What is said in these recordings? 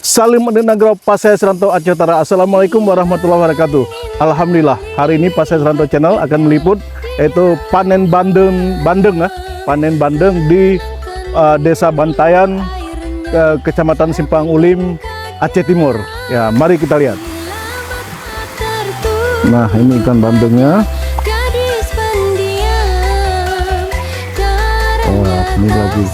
Salim Nagro Pasai Seranto Aceh Utara. Assalamualaikum warahmatullahi wabarakatuh. Alhamdulillah, hari ini Pasai Seranto Channel akan meliput yaitu panen bandeng ya, panen bandeng di Desa Bantayan, Kecamatan Simpang Ulim, Aceh Timur. Ya, mari kita lihat. Nah, ini ikan bandengnya. Wah, ini lagi.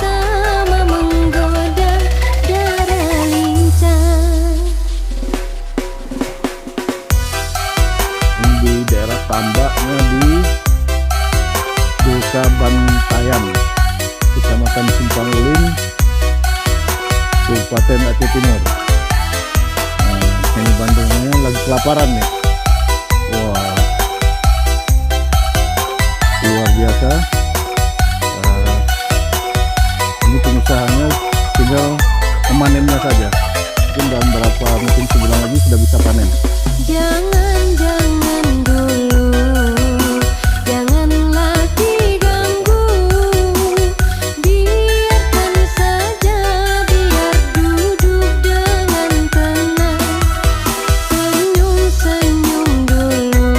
Di daerah tambaknya di Desa Bantayan, Kecamatan Simpang Ulim, Kabupaten Aceh Timur. Nah, ini bandengnya lagi kelaparan nih. Wah, luar biasa. Ini pengusahanya tinggal memanennya saja. Mungkin dalam mungkin sebulan lagi sudah bisa panen. Jangan dulu, janganlah diganggu, biarkan saja, biar duduk dengan tenang, senyum dulu,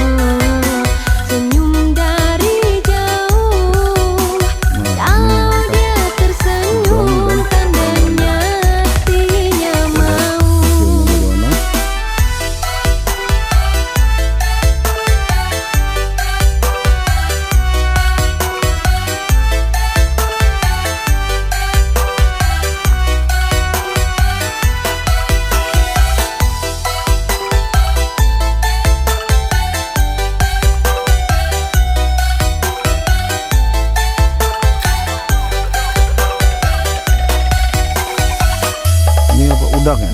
senyum dari jauh. Kalau dia tersenyum, tandanya hatinya mau. Ini apa, udang ya?